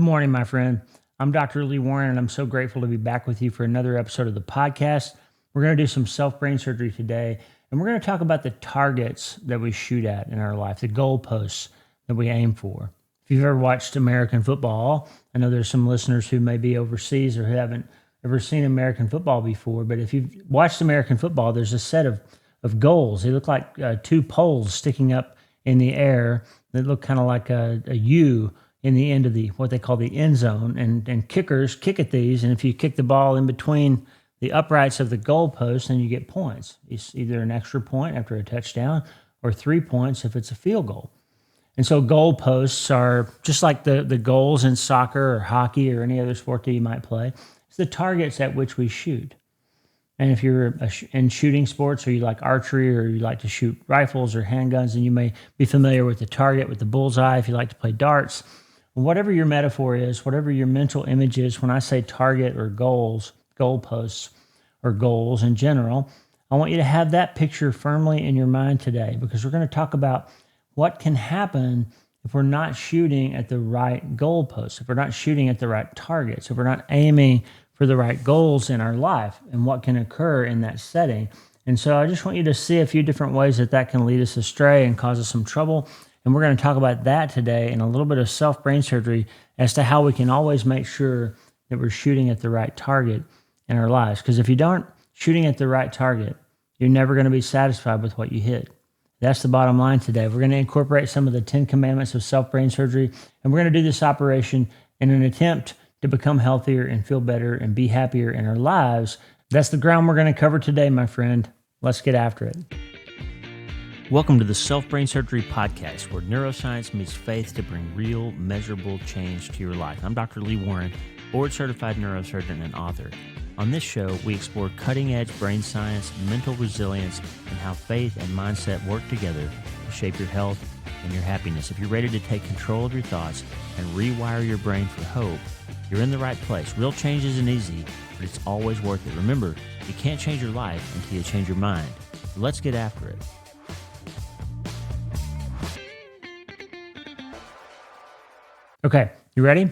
Good morning, my friend. I'm Dr. Lee Warren, and I'm so grateful to be back with you for another episode of the podcast. We're going to do some self-brain surgery today, and we're going to talk about the targets that we shoot at in our life, the goalposts that we aim for. If you've ever watched American football, I know there's some listeners who may be overseas or who haven't ever seen American football before, but if you've watched American football, there's a set of goals. They look like two poles sticking up in the air that look kind of like a U in the end of what they call the end zone, and kickers kick at these, and if you kick the ball in between the uprights of the goalpost, then you get points. It's either an extra point after a touchdown or 3 points if it's a field goal. And so goalposts are just like the goals in soccer or hockey or any other sport that you might play. It's the targets at which we shoot. And if you're in shooting sports, or you like archery, or you like to shoot rifles or handguns, then you may be familiar with the target, with the bullseye. If you like to play darts, whatever your metaphor is, whatever your mental image is, when I say target or goals, goalposts, or goals in general, I want you to have that picture firmly in your mind today, because we're going to talk about what can happen if we're not shooting at the right goalposts, if we're not shooting at the right targets, if we're not aiming for the right goals in our life, and what can occur in that setting. And so I just want you to see a few different ways that can lead us astray and cause us some trouble. And we're going to talk about that today, and a little bit of self-brain surgery as to how we can always make sure that we're shooting at the right target in our lives. Because if you don't shooting at the right target, you're never going to be satisfied with what you hit. That's the bottom line today. We're going to incorporate some of the 10 commandments of self-brain surgery, and we're going to do this operation in an attempt to become healthier and feel better and be happier in our lives. That's the ground we're going to cover today, my friend. Let's get after it. Welcome to the Self-Brain Surgery Podcast, where neuroscience meets faith to bring real, measurable change to your life. I'm Dr. Lee Warren, board-certified neurosurgeon and author. On this show, we explore cutting-edge brain science, mental resilience, and how faith and mindset work together to shape your health and your happiness. If you're ready to take control of your thoughts and rewire your brain for hope, you're in the right place. Real change isn't easy, but it's always worth it. Remember, you can't change your life until you change your mind. So let's get after it. Okay, you ready?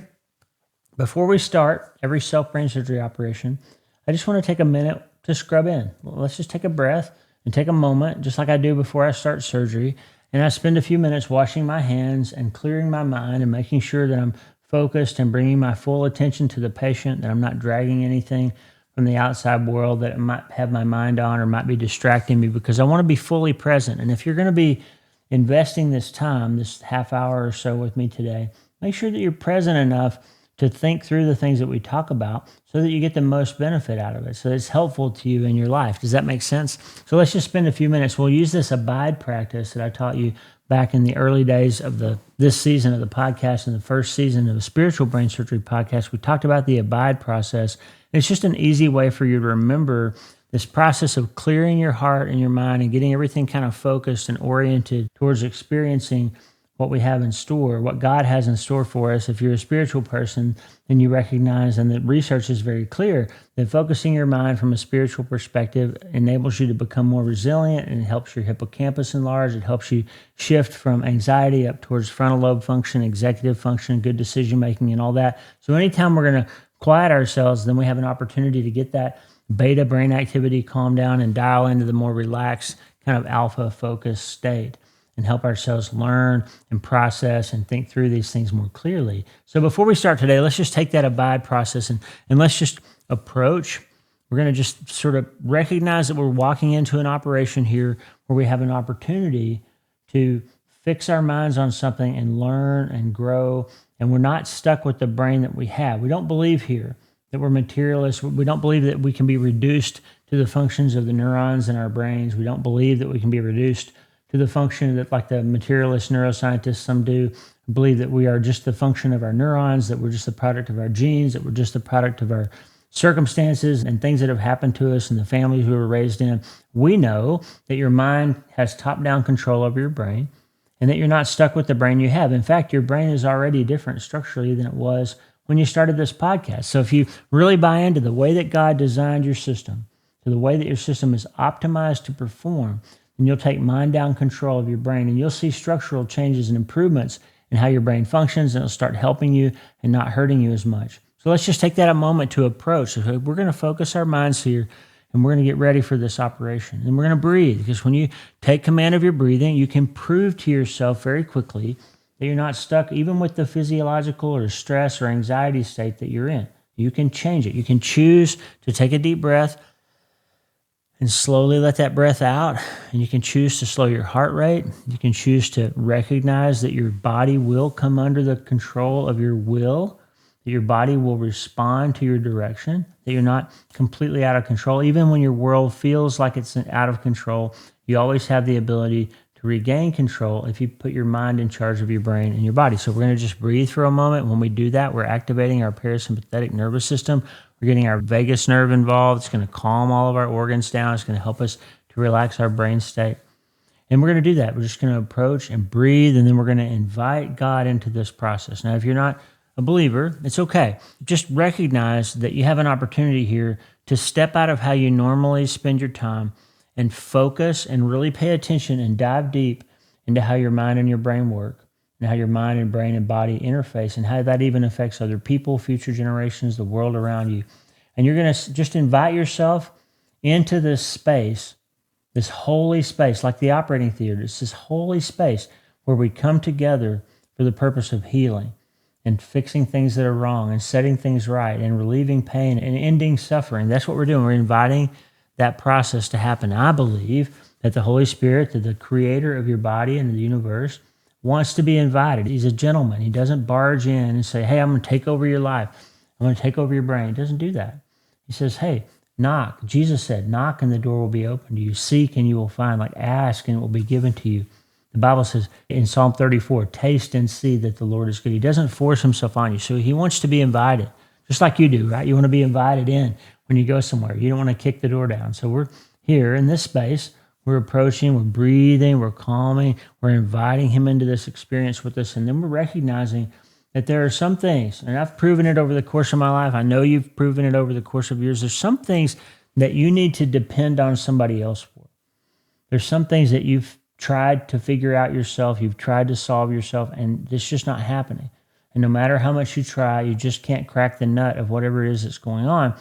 Before we start every self-brain surgery operation, I just want to take a minute to scrub in. Let's just take a breath and take a moment, just like I do before I start surgery. And I spend a few minutes washing my hands and clearing my mind and making sure that I'm focused and bringing my full attention to the patient, that I'm not dragging anything from the outside world that might have my mind on or might be distracting me, because I want to be fully present. And if you're going to be investing this time, this half hour or so with me today, make sure that you're present enough to think through the things that we talk about so that you get the most benefit out of it, so it's helpful to you in your life. Does that make sense? So let's just spend a few minutes. We'll use this abide practice that I taught you back in the early days of this season of the podcast, and the first season of the Spiritual Brain Surgery podcast. We talked about the abide process. And it's just an easy way for you to remember this process of clearing your heart and your mind and getting everything kind of focused and oriented towards experiencing what we have in store, what God has in store for us. If you're a spiritual person, then you recognize, and the research is very clear, that focusing your mind from a spiritual perspective enables you to become more resilient, and it helps your hippocampus enlarge. It helps you shift from anxiety up towards frontal lobe function, executive function, good decision making, and all that. So anytime we're going to quiet ourselves, then we have an opportunity to get that beta brain activity calm down and dial into the more relaxed kind of alpha focused state, and help ourselves learn and process and think through these things more clearly. So before we start today, let's just take that abide process and let's just approach. We're going to just sort of recognize that we're walking into an operation here where we have an opportunity to fix our minds on something and learn and grow, and we're not stuck with the brain that we have. We don't believe here that we're materialists. We don't believe that we can be reduced to the functions of the neurons in our brains. We don't believe that we can be reduced to the function that, like the materialist neuroscientists, some do, believe that we are just the function of our neurons, that we're just the product of our genes, that we're just the product of our circumstances and things that have happened to us and the families we were raised in. We know that your mind has top-down control over your brain, and that you're not stuck with the brain you have. In fact, your brain is already different structurally than it was when you started this podcast. So if you really buy into the way that God designed your system, to the way that your system is optimized to perform, and you'll take mind down control of your brain, and you'll see structural changes and improvements and how your brain functions, and it'll start helping you and not hurting you as much. So let's just take that a moment to approach. So we're going to focus our minds here, and we're going to get ready for this operation. And we're going to breathe, because when you take command of your breathing, you can prove to yourself very quickly that you're not stuck even with the physiological or stress or anxiety state that you're in. You can change it. You can choose to take a deep breath and slowly let that breath out. And you can choose to slow your heart rate. You can choose to recognize that your body will come under the control of your will, that your body will respond to your direction, that you're not completely out of control. Even when your world feels like it's out of control, you always have the ability to regain control if you put your mind in charge of your brain and your body. So we're going to just breathe for a moment. When we do that, we're activating our parasympathetic nervous system. We're getting our vagus nerve involved. It's going to calm all of our organs down. It's going to help us to relax our brain state. And we're going to do that. We're just going to approach and breathe, and then we're going to invite God into this process. Now, if you're not a believer, it's okay. Just recognize that you have an opportunity here to step out of how you normally spend your time and focus and really pay attention and dive deep into how your mind and your brain work, and how your mind and brain and body interface, and how that even affects other people, future generations, the world around you. And you're going to just invite yourself into this space, this holy space, like the operating theater. It's this holy space where we come together for the purpose of healing and fixing things that are wrong and setting things right and relieving pain and ending suffering. That's what we're doing. We're inviting that process to happen. I believe that the Holy Spirit, that the creator of your body and the universe, wants to be invited. He's a gentleman. He doesn't barge in and say, hey, I'm going to take over your life. I'm going to take over your brain. He doesn't do that. He says, hey, knock. Jesus said, knock and the door will be open to you. Seek and you will find. Like, ask and it will be given to you. The Bible says in Psalm 34, taste and see that the Lord is good. He doesn't force himself on you. So he wants to be invited, just like you do, right? You want to be invited in when you go somewhere. You don't want to kick the door down. So we're here in this space. We're approaching, we're breathing, we're calming, we're inviting him into this experience with us. And then we're recognizing that there are some things, and I've proven it over the course of my life. I know you've proven it over the course of yours. There's some things that you need to depend on somebody else for. There's some things that you've tried to figure out yourself. You've tried to solve yourself, and it's just not happening. And no matter how much you try, you just can't crack the nut of whatever it is that's going on.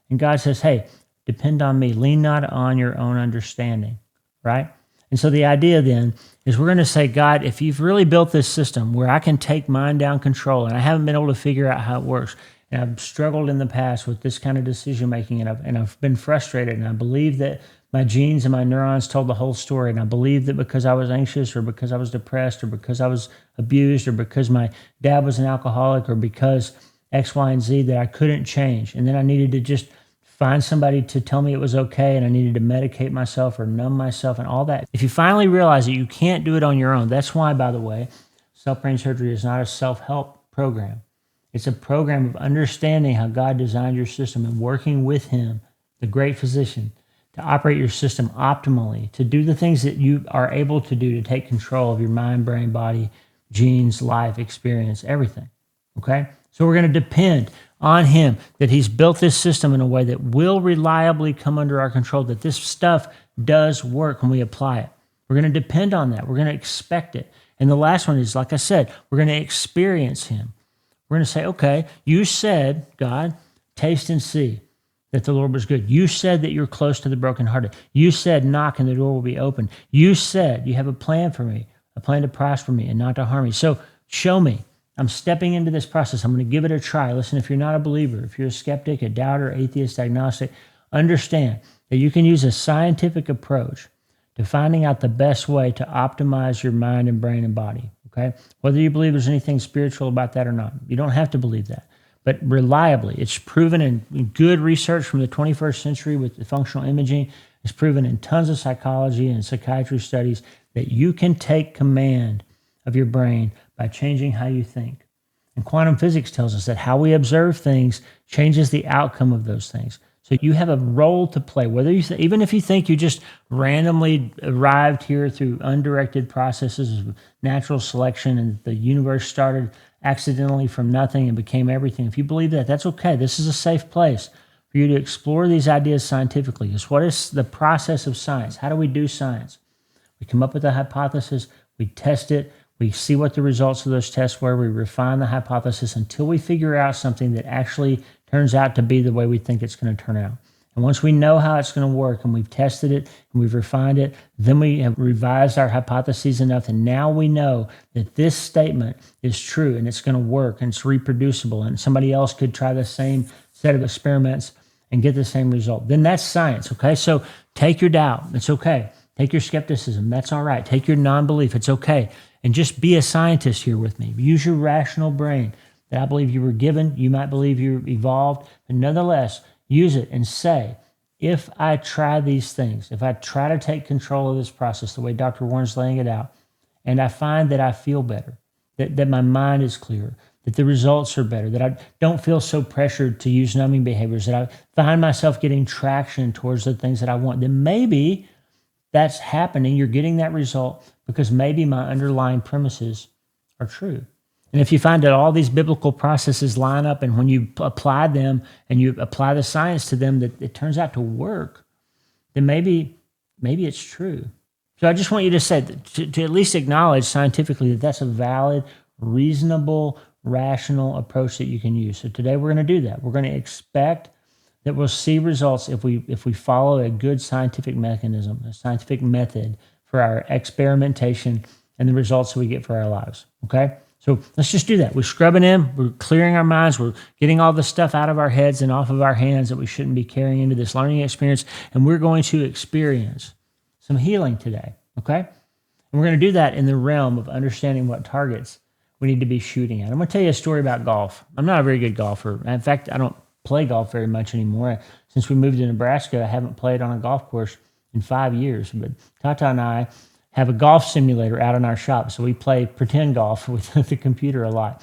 And God says, hey, depend on me. Lean not on your own understanding, right? And so the idea then is we're going to say, God, if you've really built this system where I can take mind down control, and I haven't been able to figure out how it works, and I've struggled in the past with this kind of decision making, and I've been frustrated, and I believe that my genes and my neurons told the whole story, and I believe that because I was anxious, or because I was depressed, or because I was abused, or because my dad was an alcoholic, or because X, Y, and Z, that I couldn't change. And then I needed to just find somebody to tell me it was okay, and I needed to medicate myself or numb myself and all that. If you finally realize that you can't do it on your own, that's why, by the way, self-brain surgery is not a self-help program. It's a program of understanding how God designed your system and working with him, the great physician, to operate your system optimally, to do the things that you are able to do to take control of your mind, brain, body, genes, life, experience, everything. Okay? So we're going to depend on him, that he's built this system in a way that will reliably come under our control, that this stuff does work when we apply it. We're going to depend on that. We're going to expect it. And the last one is, like I said, we're going to experience him. We're going to say, okay, you said, God, taste and see that the Lord was good. You said that you're close to the brokenhearted. You said, knock and the door will be open. You said you have a plan for me, a plan to prosper me and not to harm me. So show me. I'm stepping into this process. I'm going to give it a try. Listen, if you're not a believer, if you're a skeptic, a doubter, atheist, agnostic, understand that you can use a scientific approach to finding out the best way to optimize your mind and brain and body, okay? Whether you believe there's anything spiritual about that or not. You don't have to believe that. But reliably, it's proven in good research from the 21st century with the functional imaging. It's proven in tons of psychology and psychiatry studies that you can take command of your brain by changing how you think. And quantum physics tells us that how we observe things changes the outcome of those things. So you have a role to play, whether you even if you think you just randomly arrived here through undirected processes of natural selection and the universe started accidentally from nothing and became everything. If you believe that, that's okay. This is a safe place for you to explore these ideas scientifically. Because what is the process of science? How do we do science? We come up with a hypothesis, we test it, We see what the results of those tests were. We refine the hypothesis until we figure out something that actually turns out to be the way we think it's going to turn out. And once we know how it's going to work and we've tested it and we've refined it, then we have revised our hypotheses enough. And now we know that this statement is true and it's going to work and it's reproducible. And somebody else could try the same set of experiments and get the same result. Then that's science, okay? So take your doubt. It's okay. Take your skepticism. That's all right. Take your non-belief. It's okay. And just be a scientist here with me. Use your rational brain that I believe you were given. You might believe you evolved, but nonetheless, use it and say, if I try these things, if I try to take control of this process the way Dr. Warren's laying it out, and I find that I feel better, that my mind is clearer, that the results are better, that I don't feel so pressured to use numbing behaviors, that I find myself getting traction towards the things that I want, then maybe that's happening. You're getting that result because maybe my underlying premises are true. And if you find that all these biblical processes line up and when you apply them and you apply the science to them, that it turns out to work, then maybe it's true. So I just want you to say, to at least acknowledge scientifically that that's a valid, reasonable, rational approach that you can use. So today we're going to do that. We're going to expect that we'll see results if we follow a good scientific mechanism, a scientific method for our experimentation and the results that we get for our lives, okay? So let's just do that. We're scrubbing in, we're clearing our minds, we're getting all the stuff out of our heads and off of our hands that we shouldn't be carrying into this learning experience, and we're going to experience some healing today, okay? And we're going to do that in the realm of understanding what targets we need to be shooting at. I'm going to tell you a story about golf. I'm not a very good golfer. In fact, I don't play golf very much anymore. Since we moved to Nebraska, I haven't played on a golf course in 5 years. But Tata and I have a golf simulator out in our shop, so we play pretend golf with the computer a lot.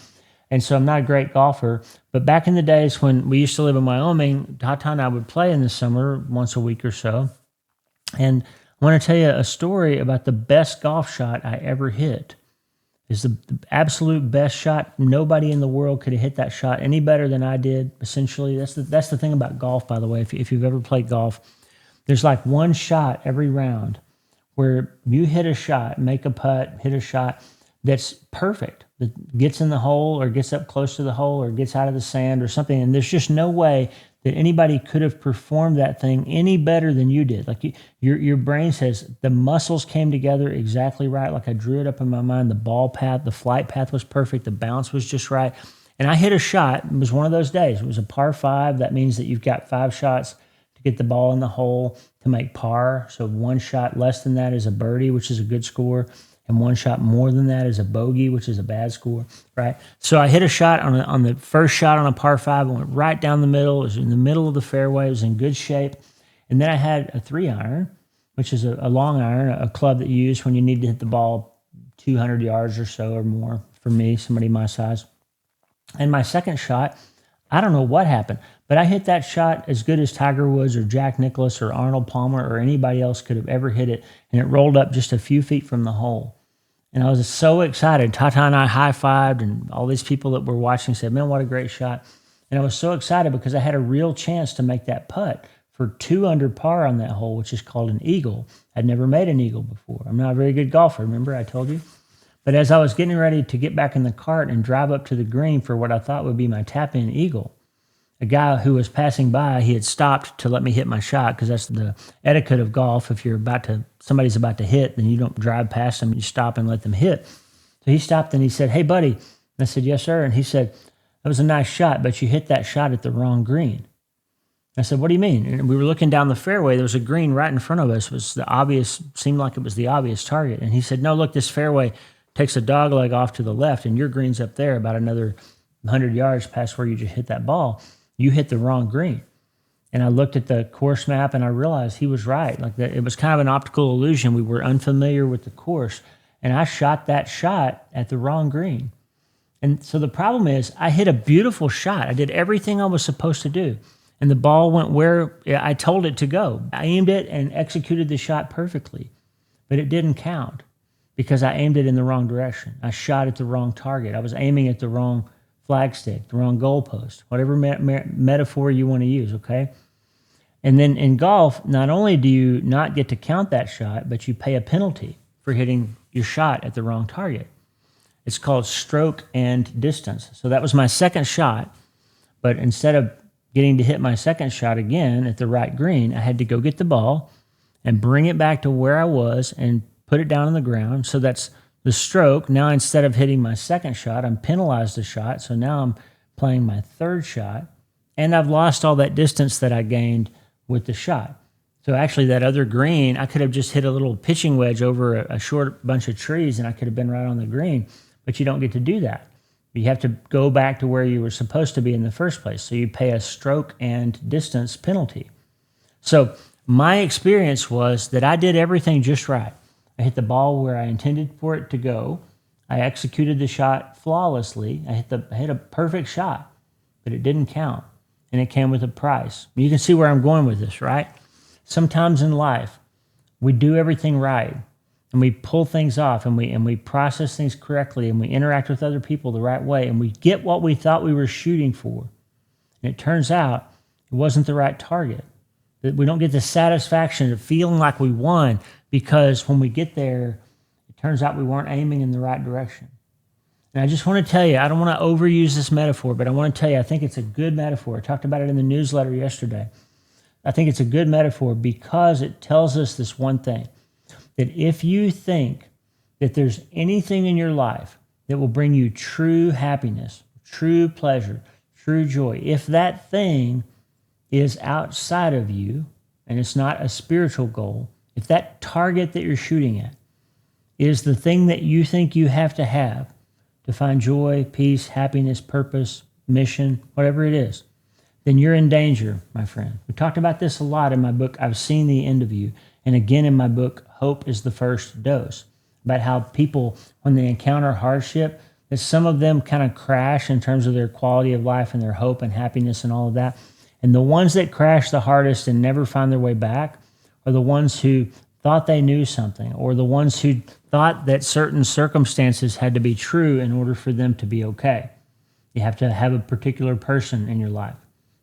And so I'm not a great golfer, but back in the days when we used to live in Wyoming, Tata and I would play in the summer once a week or so. And I want to tell you a story about the best golf shot I ever hit. It's the absolute best shot. Nobody in the world could have hit that shot any better than I did, essentially. That's the thing about golf, by the way. If you've ever played golf, there's like one shot every round where you hit a shot, make a putt, hit a shot that's perfect, that gets in the hole or gets up close to the hole or gets out of the sand or something. And there's just no way that anybody could have performed that thing any better than you did. Like your brain says the muscles came together exactly right. Like I drew it up in my mind. The ball path, the flight path was perfect. The bounce was just right. And I hit a shot. It was one of those days. It was a par 5. That means that you've got 5 shots to get the ball in the hole to make par. So one shot less than that is a birdie, which is a good score. And one shot more than that is a bogey, which is a bad score, right? So I hit a shot on the first shot on a par 5. I went right down the middle. It was in the middle of the fairway. It was in good shape. And then I had a 3-iron, which is a long iron, a club that you use when you need to hit the ball 200 yards or so or more. For me, somebody my size. And my second shot, I don't know what happened, but I hit that shot as good as Tiger Woods or Jack Nicklaus or Arnold Palmer or anybody else could have ever hit it. And it rolled up just a few feet from the hole. And I was so excited. Tata and I high-fived, and all these people that were watching said, man, what a great shot. And I was so excited because I had a real chance to make that putt for 2 under par on that hole, which is called an eagle. I'd never made an eagle before. I'm not a very good golfer, remember I told you? But as I was getting ready to get back in the cart and drive up to the green for what I thought would be my tap-in eagle, a guy who was passing by, he had stopped to let me hit my shot because that's the etiquette of golf. If somebody's about to hit, then you don't drive past them. You stop and let them hit. So he stopped and he said, hey, buddy. And I said, yes, sir. And he said, that was a nice shot, but you hit that shot at the wrong green. I said, what do you mean? And we were looking down the fairway. There was a green right in front of us. It was seemed like it was the obvious target. And he said, no, look, this fairway takes a dog leg off to the left, and your green's up there about another 100 yards past where you just hit that ball. You hit the wrong green. And I looked at the course map and I realized he was right. Like it was kind of an optical illusion. We were unfamiliar with the course, and I shot that shot at the wrong green. And so the problem is I hit a beautiful shot. I did everything I was supposed to do. And the ball went where I told it to go. I aimed it and executed the shot perfectly, but it didn't count because I aimed it in the wrong direction. I shot at the wrong target. I was aiming at the wrong flagstick, the wrong goalpost, whatever metaphor you want to use, okay? And then in golf, not only do you not get to count that shot, but you pay a penalty for hitting your shot at the wrong target. It's called stroke and distance. So that was my second shot, but instead of getting to hit my second shot again at the right green, I had to go get the ball and bring it back to where I was and put it down on the ground. So that's the stroke. Now, instead of hitting my second shot, I'm penalized a shot. So now I'm playing my third shot, and I've lost all that distance that I gained with the shot. So actually that other green, I could have just hit a little pitching wedge over a short bunch of trees and I could have been right on the green, but you don't get to do that. You have to go back to where you were supposed to be in the first place. So you pay a stroke and distance penalty. So my experience was that I did everything just right. I hit the ball where I intended for it to go. I executed the shot flawlessly. I hit a perfect shot, but it didn't count, and it came with a price. You can see where I'm going with this, right? Sometimes in life, we do everything right, and we pull things off, and we process things correctly, and we interact with other people the right way, and we get what we thought we were shooting for. And it turns out it wasn't the right target. That we don't get the satisfaction of feeling like we won, because when we get there, it turns out we weren't aiming in the right direction. And I just want to tell you, I don't want to overuse this metaphor, but I want to tell you, I think it's a good metaphor. I talked about it in the newsletter yesterday. I think it's a good metaphor because it tells us this one thing, that if you think that there's anything in your life that will bring you true happiness, true pleasure, true joy, if that thing is outside of you and it's not a spiritual goal, if that target that you're shooting at is the thing that you think you have to find joy, peace, happiness, purpose, mission, whatever it is, then you're in danger, my friend. We talked about this a lot in my book, I've Seen the End of You. And again in my book, Hope is the First Dose, about how people, when they encounter hardship, that some of them kind of crash in terms of their quality of life and their hope and happiness and all of that. And the ones that crash the hardest and never find their way back are the ones who thought they knew something, or the ones who thought that certain circumstances had to be true in order for them to be okay. You have to have a particular person in your life.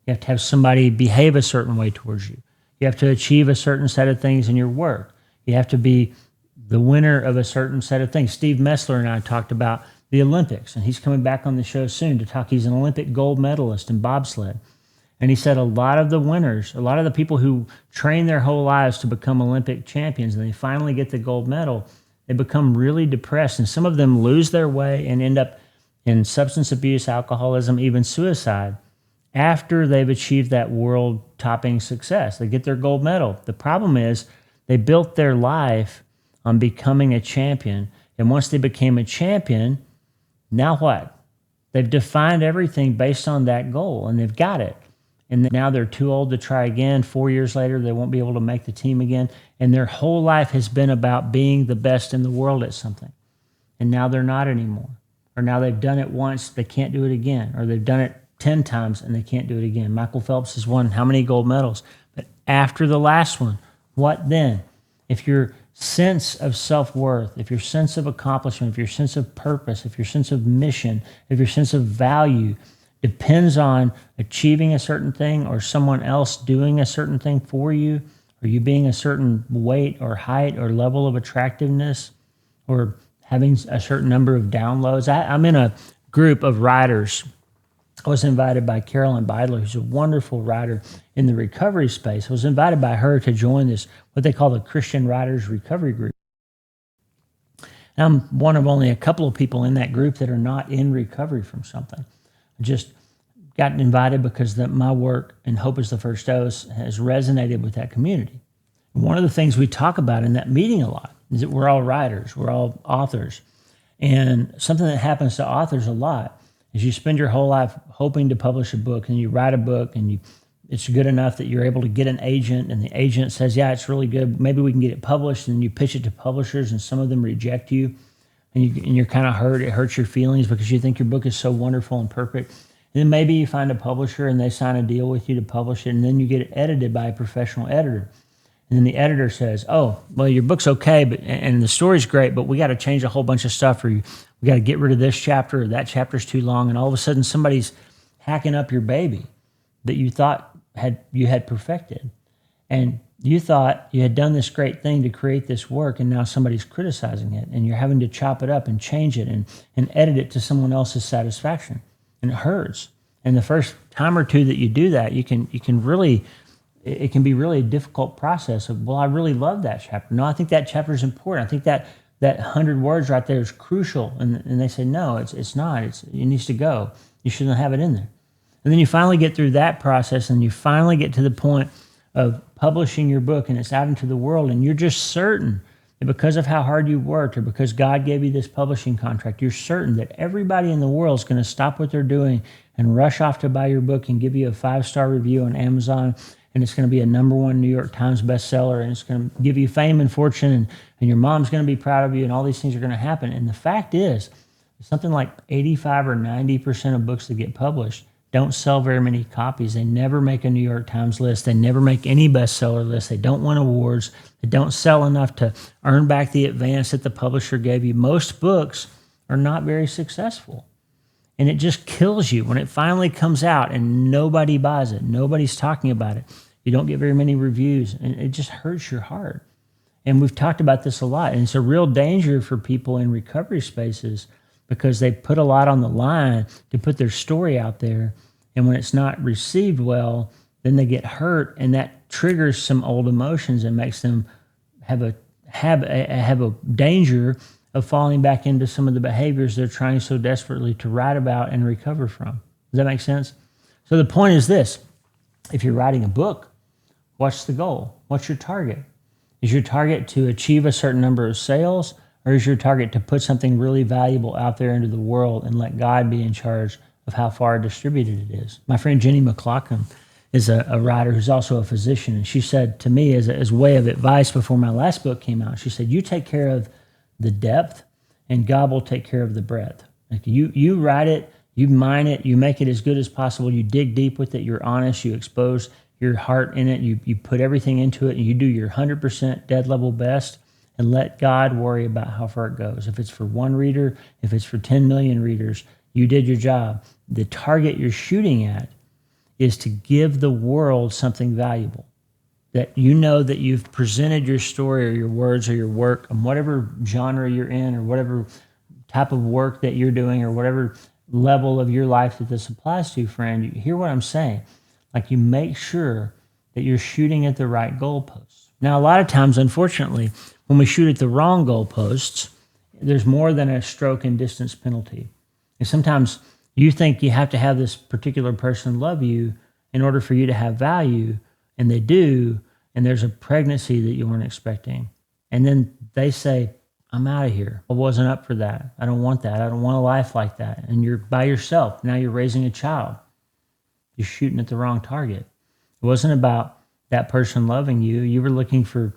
You have to have somebody behave a certain way towards you. You have to achieve a certain set of things in your work. You have to be the winner of a certain set of things. Steve Messler and I talked about the Olympics, and he's coming back on the show soon to talk. He's an Olympic gold medalist in bobsled. And he said a lot of the winners, a lot of the people who train their whole lives to become Olympic champions, and they finally get the gold medal, they become really depressed. And some of them lose their way and end up in substance abuse, alcoholism, even suicide after they've achieved that world-topping success. They get their gold medal. The problem is they built their life on becoming a champion. And once they became a champion, now what? They've defined everything based on that goal, and they've got it. And now they're too old to try again. 4 years later, they won't be able to make the team again. And their whole life has been about being the best in the world at something. And now they're not anymore. Or now they've done it once, they can't do it again. Or they've done it 10 times and they can't do it again. Michael Phelps has won how many gold medals? But after the last one, what then? If your sense of self-worth, if your sense of accomplishment, if your sense of purpose, if your sense of mission, if your sense of value depends on achieving a certain thing or someone else doing a certain thing for you, or you being a certain weight or height or level of attractiveness, or having a certain number of downloads. I'm in a group of writers. I was invited by Carolyn Beidler, who's a wonderful writer in the recovery space. I was invited by her to join this, what they call the Christian Writers Recovery Group. And I'm one of only a couple of people in that group that are not in recovery from something. I just got invited because my work in Hope is the First Dose has resonated with that community. And one of the things we talk about in that meeting a lot is that we're all writers, we're all authors. And something that happens to authors a lot is you spend your whole life hoping to publish a book, and you write a book, and it's good enough that you're able to get an agent, and the agent says, yeah, it's really good, maybe we can get it published, and you pitch it to publishers, and some of them reject you, and you're kind of hurt. It hurts your feelings because you think your book is so wonderful and perfect. And then maybe you find a publisher, and they sign a deal with you to publish it, and then you get it edited by a professional editor. And then the editor says, oh, well, your book's okay, and the story's great, but we got to change a whole bunch of stuff, or we got to get rid of this chapter, or that chapter's too long, and all of a sudden somebody's hacking up your baby that you thought you had perfected. And you thought you had done this great thing to create this work, and now somebody's criticizing it, and you're having to chop it up and change it and edit it to someone else's satisfaction. And it hurts. And the first time or two that you do that, it can be really a difficult process of, well, I really love that chapter. No, I think that chapter is important. I think that 100 words right there is crucial. And they say, no, it's not. It needs to go. You shouldn't have it in there. And then you finally get through that process, and you finally get to the point of publishing your book, and it's out into the world, and you're just certain that because of how hard you worked, or because God gave you this publishing contract, you're certain that everybody in the world is going to stop what they're doing and rush off to buy your book and give you a 5-star review on Amazon, and it's going to be a #1 New York Times bestseller, and it's going to give you fame and fortune, and your mom's going to be proud of you, and all these things are going to happen. And the fact is, something like 85 or 90% of books that get published don't sell very many copies. They never make a New York Times list. They never make any bestseller list. They don't win awards. They don't sell enough to earn back the advance that the publisher gave you. Most books are not very successful. And it just kills you when it finally comes out and nobody buys it. Nobody's talking about it. You don't get very many reviews, and it just hurts your heart. And we've talked about this a lot, and it's a real danger for people in recovery spaces because they put a lot on the line to put their story out there. And when it's not received well, then they get hurt, and that triggers some old emotions and makes them have a danger of falling back into some of the behaviors they're trying so desperately to write about and recover from. Does that make sense? So the point is this: if you're writing a book, what's the goal? What's your target? Is your target to achieve a certain number of sales, or is your target to put something really valuable out there into the world and let God be in charge of how far distributed it is? My friend Jenny McLaughlin is a writer who's also a physician, and she said to me as way of advice before my last book came out, she said, you take care of the depth, and God will take care of the breadth. Like you write it, you mine it, you make it as good as possible, you dig deep with it, you're honest, you expose your heart in it, you put everything into it, and you do your 100% dead level best, and let God worry about how far it goes. If it's for one reader, if it's for 10 million readers, you did your job. The target you're shooting at is to give the world something valuable, that you know that you've presented your story or your words or your work and whatever genre you're in or whatever type of work that you're doing or whatever level of your life that this applies to, friend. You hear what I'm saying? Like, you make sure that you're shooting at the right goalposts. Now, a lot of times, unfortunately, when we shoot at the wrong goalposts, there's more than a stroke and distance penalty. And sometimes you think you have to have this particular person love you in order for you to have value, and they do, and there's a pregnancy that you weren't expecting. And then they say, I'm out of here. I wasn't up for that. I don't want that. I don't want a life like that. And you're by yourself. Now you're raising a child. You're shooting at the wrong target. It wasn't about that person loving you. You were looking for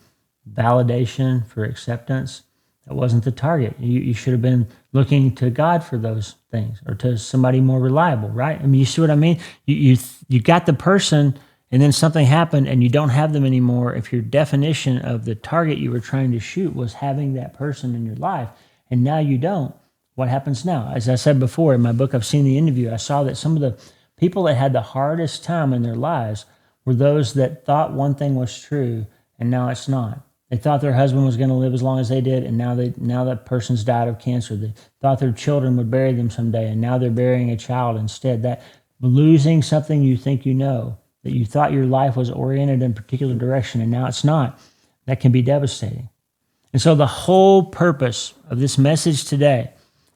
validation, for acceptance. That wasn't the target. You should have been looking to God for those things, or to somebody more reliable, right? I mean, you see what I mean? You got the person, and then something happened, and you don't have them anymore. If your definition of the target you were trying to shoot was having that person in your life, and now you don't, what happens now? As I said before in my book, I've Seen the Interview, I saw that some of the people that had the hardest time in their lives were those that thought one thing was true, and now it's not. They thought their husband was going to live as long as they did, and now that person's died of cancer. They thought their children would bury them someday, and now they're burying a child instead. That losing something you think you know, that you thought your life was oriented in a particular direction, and now it's not, that can be devastating. And so the whole purpose of this message today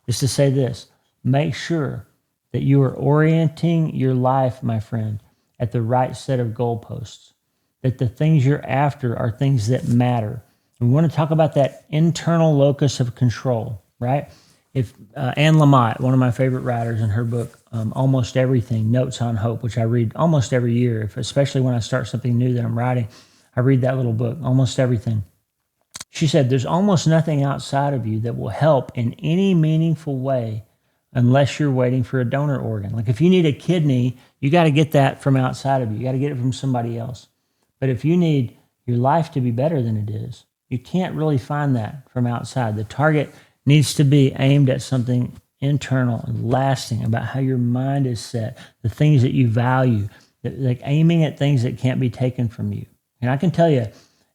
is to say this: make sure that you are orienting your life, my friend, at the right set of goalposts, that the things you're after are things that matter. And we want to talk about that internal locus of control, right? If Anne Lamott, one of my favorite writers, in her book, Almost Everything, Notes on Hope, which I read almost every year, especially when I start something new that I'm writing, I read that little book, Almost Everything. She said, there's almost nothing outside of you that will help in any meaningful way unless you're waiting for a donor organ. Like, if you need a kidney, you got to get that from outside of you. You got to get it from somebody else. But if you need your life to be better than it is, you can't really find that from outside. The target needs to be aimed at something internal and lasting, about how your mind is set, the things that you value, like aiming at things that can't be taken from you. And I can tell you,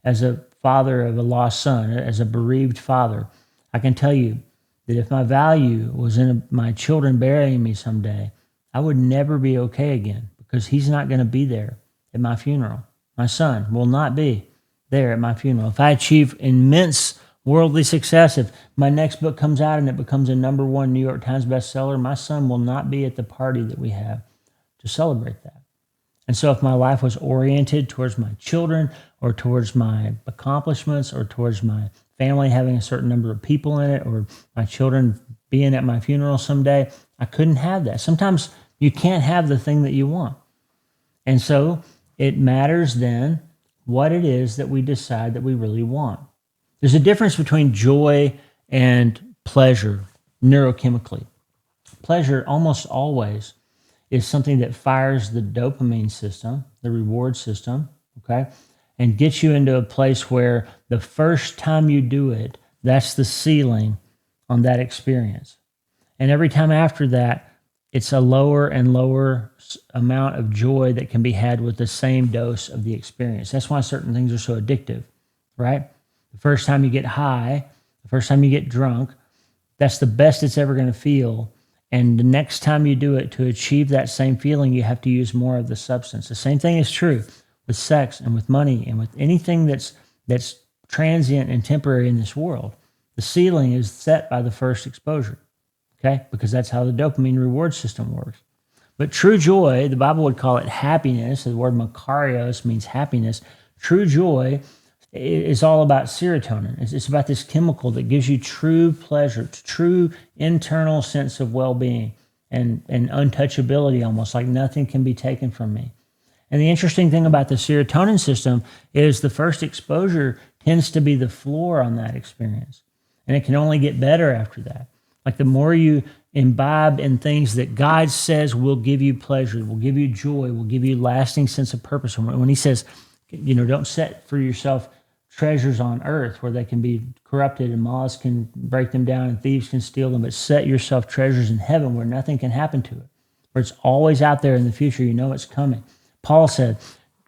as a father of a lost son, as a bereaved father, I can tell you that if my value was in my children burying me someday, I would never be okay again, because he's not going to be there at my funeral. My son will not be there at my funeral. If I achieve immense worldly success, if my next book comes out and it becomes a #1 New York Times bestseller, my son will not be at the party that we have to celebrate that. And so if my life was oriented towards my children, or towards my accomplishments, or towards my family having a certain number of people in it, or my children being at my funeral someday, I couldn't have that. Sometimes you can't have the thing that you want. And so it matters then what it is that we decide that we really want. There's a difference between joy and pleasure neurochemically. Pleasure almost always is something that fires the dopamine system, the reward system, okay, and gets you into a place where the first time you do it, that's the ceiling on that experience. And every time after that, it's a lower and lower amount of joy that can be had with the same dose of the experience. That's why certain things are so addictive, right? The first time you get high, the first time you get drunk, that's the best it's ever going to feel. And the next time you do it, to achieve that same feeling, you have to use more of the substance. The same thing is true with sex and with money and with anything that's transient and temporary in this world. The ceiling is set by the first exposure, okay? Because that's how the dopamine reward system works. But true joy, the Bible would call it happiness. The word makarios means happiness. True joy is all about serotonin. It's about this chemical that gives you true pleasure, true internal sense of well-being and untouchability, almost like nothing can be taken from me. And the interesting thing about the serotonin system is the first exposure tends to be the floor on that experience. And it can only get better after that. Like the more you imbibe in things that God says will give you pleasure, will give you joy, will give you lasting sense of purpose. And when he says, don't set for yourself treasures on earth where they can be corrupted and moths can break them down and thieves can steal them, but set yourself treasures in heaven where nothing can happen to it, where it's always out there in the future. You know it's coming. Paul said,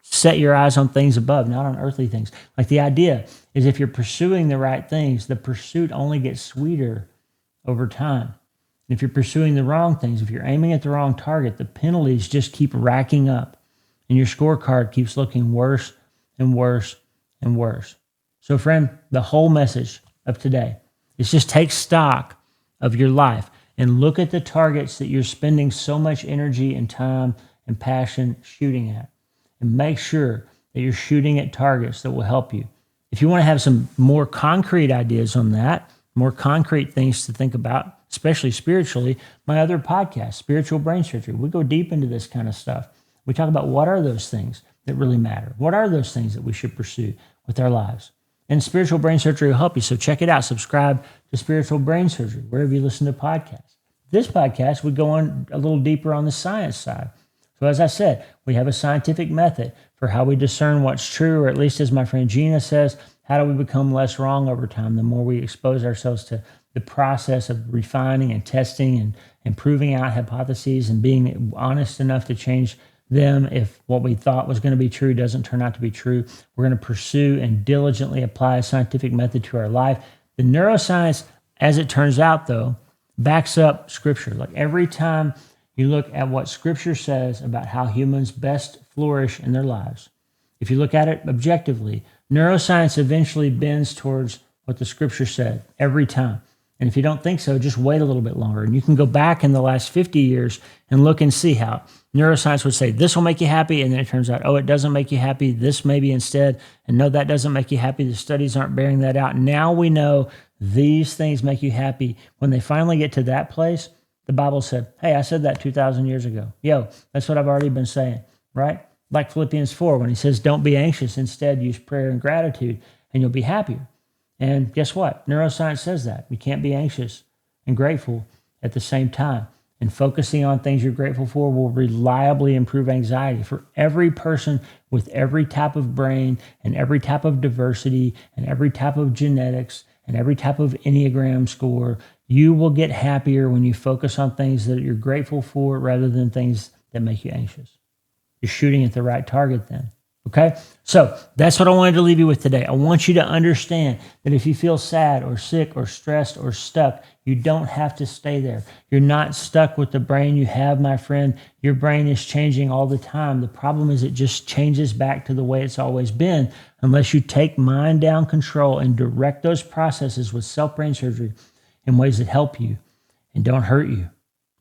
set your eyes on things above, not on earthly things. Like the idea is if you're pursuing the right things, the pursuit only gets sweeter over time. And if you're pursuing the wrong things, if you're aiming at the wrong target, the penalties just keep racking up and your scorecard keeps looking worse and worse and worse. So friend, the whole message of today is just take stock of your life and look at the targets that you're spending so much energy and time and passion shooting at, and make sure that you're shooting at targets that will help you. If you want to have some more concrete ideas on that, more concrete things to think about, especially spiritually, my other podcast, Spiritual Brain Surgery, we go deep into this kind of stuff. We talk about what are those things that really matter? What are those things that we should pursue with our lives? And Spiritual Brain Surgery will help you. So check it out. Subscribe to Spiritual Brain Surgery, wherever you listen to podcasts. This podcast would go on a little deeper on the science side. So as I said, we have a scientific method for how we discern what's true, or at least as my friend Gina says, how do we become less wrong over time? The more we expose ourselves to the process of refining and testing and proving out hypotheses and being honest enough to change them if what we thought was going to be true doesn't turn out to be true. We're going to pursue and diligently apply a scientific method to our life. The neuroscience, as it turns out, though, backs up Scripture. Like every time you look at what Scripture says about how humans best flourish in their lives, if you look at it objectively, neuroscience eventually bends towards what the Scripture said every time. And if you don't think so, just wait a little bit longer. And you can go back in the last 50 years and look and see how neuroscience would say, this will make you happy. And then it turns out, oh, it doesn't make you happy. This maybe instead. And no, that doesn't make you happy. The studies aren't bearing that out. Now we know these things make you happy. When they finally get to that place, the Bible said, hey, I said that 2,000 years ago. Yo, that's what I've already been saying, right? Like Philippians 4, when he says, don't be anxious. Instead, use prayer and gratitude, and you'll be happier. And guess what? Neuroscience says that. You can't be anxious and grateful at the same time. And focusing on things you're grateful for will reliably improve anxiety. For every person with every type of brain and every type of diversity and every type of genetics and every type of Enneagram score, you will get happier when you focus on things that you're grateful for rather than things that make you anxious. You're shooting at the right target then. Okay, so that's what I wanted to leave you with today. I want you to understand that if you feel sad or sick or stressed or stuck, you don't have to stay there. You're not stuck with the brain you have, my friend. Your brain is changing all the time. The problem is it just changes back to the way it's always been unless you take mind down control and direct those processes with self-brain surgery in ways that help you and don't hurt you.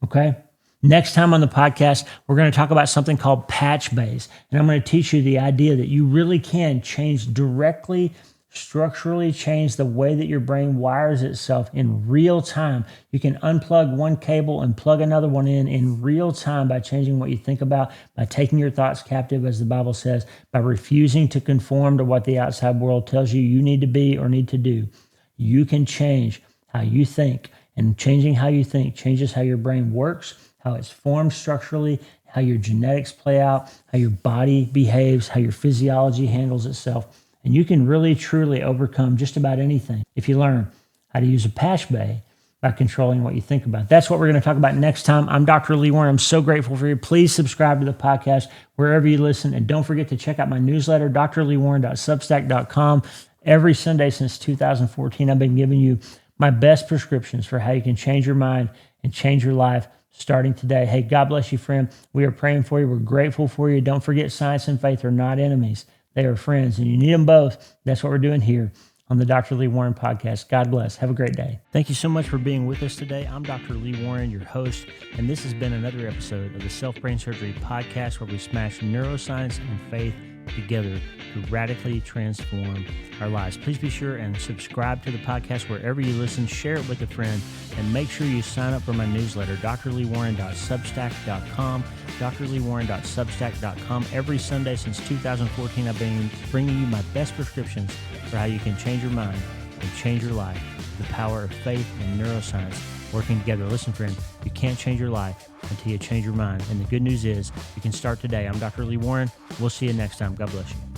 Okay? Next time on the podcast, we're going to talk about something called patch bays. And I'm going to teach you the idea that you really can change directly, structurally change the way that your brain wires itself in real time. You can unplug one cable and plug another one in real time by changing what you think about, by taking your thoughts captive, as the Bible says, by refusing to conform to what the outside world tells you you need to be or need to do. You can change how you think, and changing how you think changes how your brain works, how it's formed structurally, how your genetics play out, how your body behaves, how your physiology handles itself. And you can really, truly overcome just about anything if you learn how to use a patch bay by controlling what you think about. That's what we're going to talk about next time. I'm Dr. Lee Warren. I'm so grateful for you. Please subscribe to the podcast wherever you listen. And don't forget to check out my newsletter, drleewarren.substack.com. Every Sunday since 2014, I've been giving you my best prescriptions for how you can change your mind and change your life starting today. Hey, God bless you, friend. We are praying for you. We're grateful for you. Don't forget, science and faith are not enemies. They are friends, and you need them both. That's what we're doing here on the Dr. Lee Warren podcast. God bless. Have a great day. Thank you so much for being with us today. I'm Dr. Lee Warren, your host, and this has been another episode of the Self-Brain Surgery podcast, where we smash neuroscience and faith together to radically transform our lives. Please be sure and subscribe to the podcast wherever you listen, share it with a friend, and make sure you sign up for my newsletter, drleewarren.substack.com, drleewarren.substack.com. Every Sunday since 2014, I've been bringing you my best prescriptions for how you can change your mind and change your life. The power of faith and neuroscience working together. Listen, friend, you can't change your life until you change your mind. And the good news is you can start today. I'm Dr. Lee Warren. We'll see you next time. God bless you.